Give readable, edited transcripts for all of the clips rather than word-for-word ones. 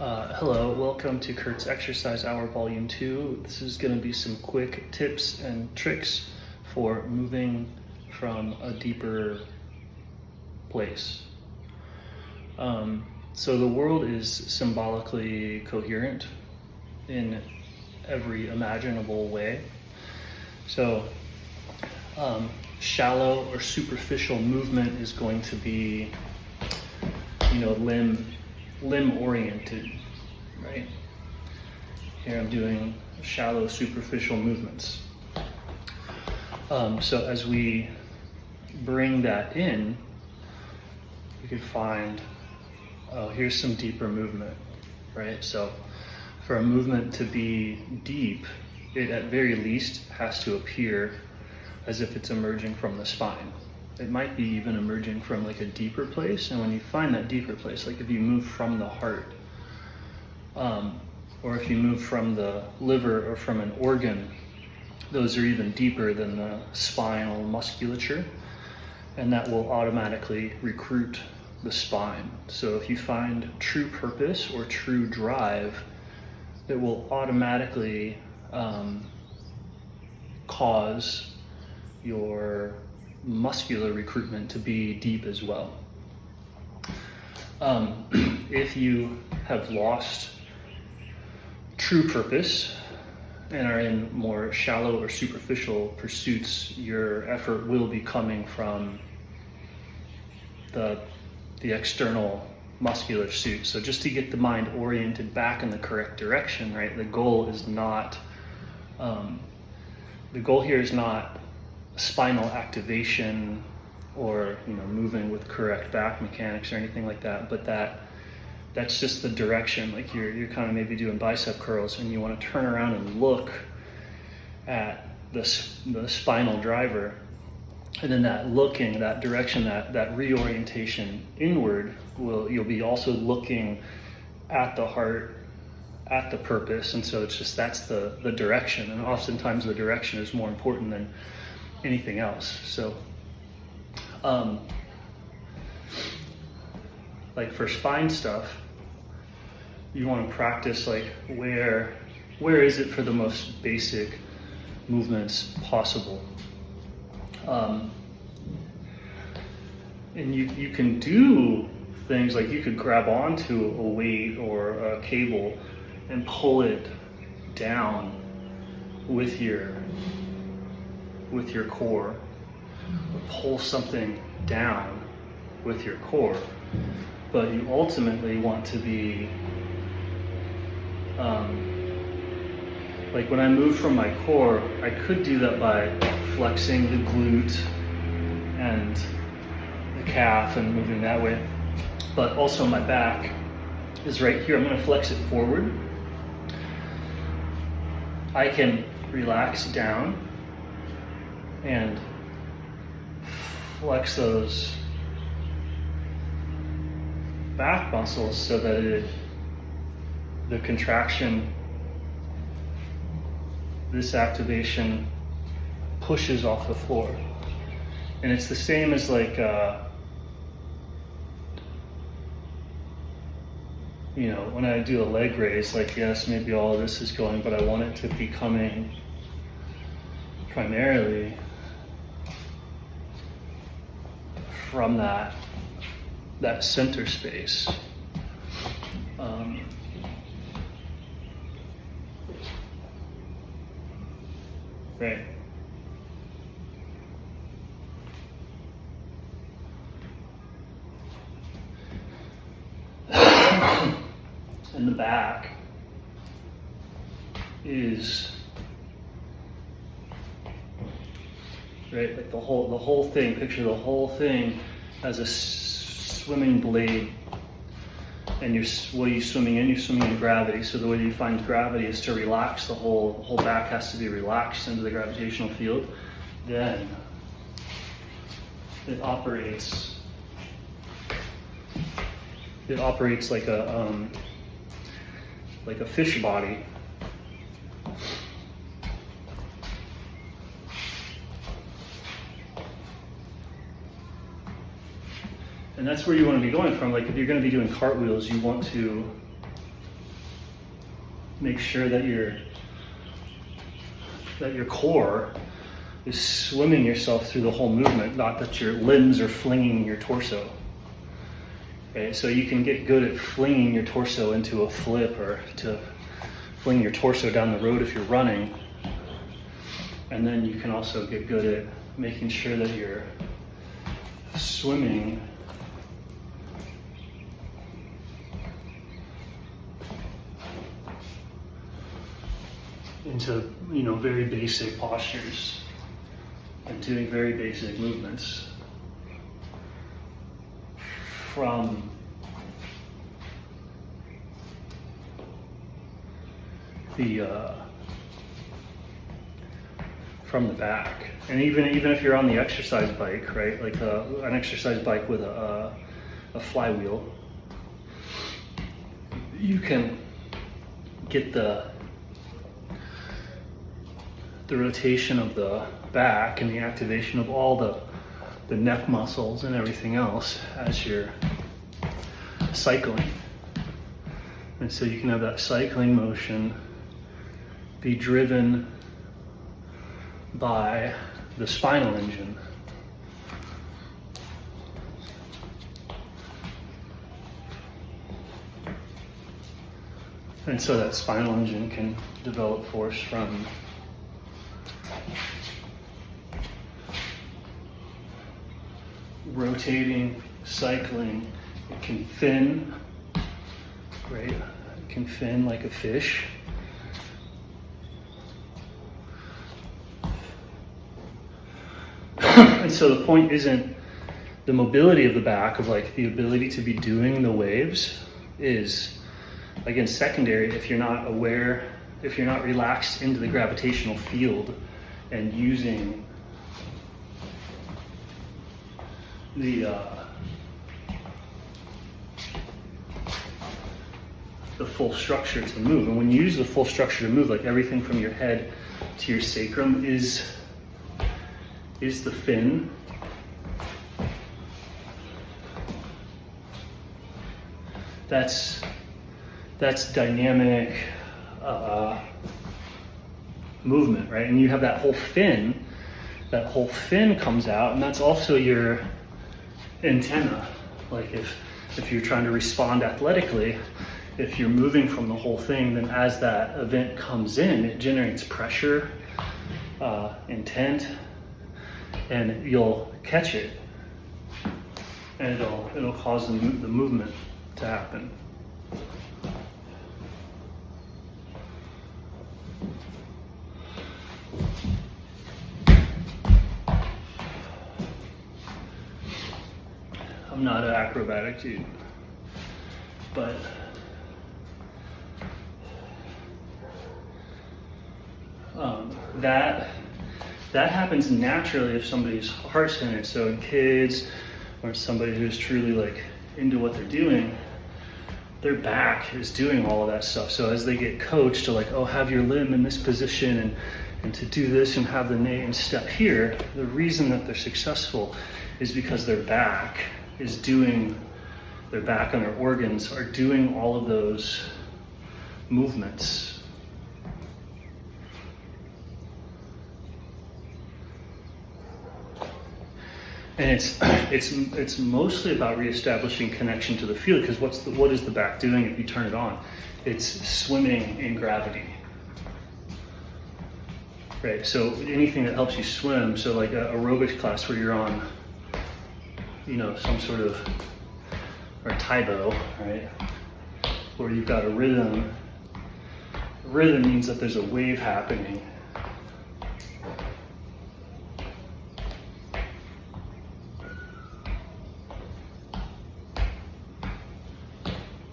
Hello, welcome to Kurt's Exercise Hour Volume 2. This is going to be some quick tips and tricks for moving from a deeper place. So the world is symbolically coherent in every imaginable way. So shallow or superficial movement is going to be, limb oriented, right? Here I'm doing shallow superficial movements. So as we bring that in, we could find, here's some deeper movement, right? So for a movement to be deep, it at very least has to appear as if it's emerging from the spine. It might be even emerging from like a deeper place, and when you find that deeper place, like if you move from the heart, or if you move from the liver or from an organ, those are even deeper than the spinal musculature, and that will automatically recruit the spine. So if you find true purpose or true drive, it will automatically cause your muscular recruitment to be deep as well. If you have lost true purpose and are in more shallow or superficial pursuits, your effort will be coming from the external muscular suit. So just to get the mind oriented back in the correct direction, right? The goal here is not spinal activation or moving with correct back mechanics or anything like that, but that's just the direction. Like you're kind of maybe doing bicep curls and you want to turn around and look at the spinal driver, and then that direction, that reorientation inward, you'll be also looking at the heart, at the purpose. And so it's just, that's the direction, and oftentimes the direction is more important than anything else. So like for spine stuff, you want to practice like where is it for the most basic movements possible. And you can do things like you could grab onto a weight or a cable and pull it down with your core, or pull something down with your core. But you ultimately want to be, like when I move from my core, I could do that by flexing the glute and the calf and moving that way. But also my back is right here. I'm going to flex it forward. I can relax down and flex those back muscles so that the contraction, this activation pushes off the floor. And it's the same as like, when I do a leg raise, like yes, maybe all of this is going, but I want it to be coming primarily from that center space. Right. And the back is right, like the whole thing. Picture the whole thing as a swimming blade, and what are you swimming in? You're swimming in gravity. So the way you find gravity is to relax the whole back has to be relaxed into the gravitational field. Then it operates like a fish body. And that's where you want to be going from. Like if you're going to be doing cartwheels, you want to make sure that your core is swimming yourself through the whole movement, not that your limbs are flinging your torso. Okay, so you can get good at flinging your torso into a flip or to fling your torso down the road if you're running. And then you can also get good at making sure that you're swimming into, very basic postures and doing very basic movements from the back. And even if you're on the exercise bike, right, like an exercise bike with a flywheel, you can get the rotation of the back and the activation of all the neck muscles and everything else as you're cycling. And so you can have that cycling motion be driven by the spinal engine. And so that spinal engine can develop force from rotating, cycling. It can fin, right? It can fin like a fish. And so the point isn't the mobility of the back, of like the ability to be doing the waves, is again secondary if you're not aware, if you're not relaxed into the gravitational field and using the full structure to move. And when you use the full structure to move, like everything from your head to your sacrum is the fin. That's dynamic movement, right? And you have that whole fin comes out, and that's also your antenna. Like if you're trying to respond athletically, if you're moving from the whole thing, then as that event comes in, it generates pressure, intent, and you'll catch it, and it'll cause the movement to happen. I'm not an acrobatic dude, but that happens naturally if somebody's heart-centered. So in kids, or somebody who's truly like into what they're doing, their back is doing all of that stuff. So as they get coached to like, oh, have your limb in this position and to do this and have the knee and step here, the reason that they're successful is because their back and their organs are doing all of those movements. And it's mostly about reestablishing connection to the field, because what is the back doing if you turn it on? It's swimming in gravity. Right, so anything that helps you swim, so like a aerobics class where you're on, some sort of, or Taibo, right? Where you've got a rhythm. Rhythm means that there's a wave happening.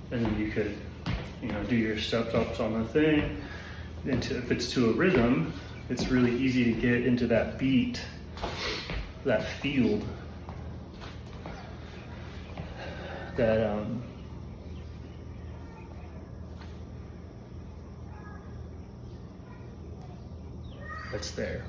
And then you could, do your steps ups on the thing. If it's to a rhythm, it's really easy to get into that beat, that field, that's there.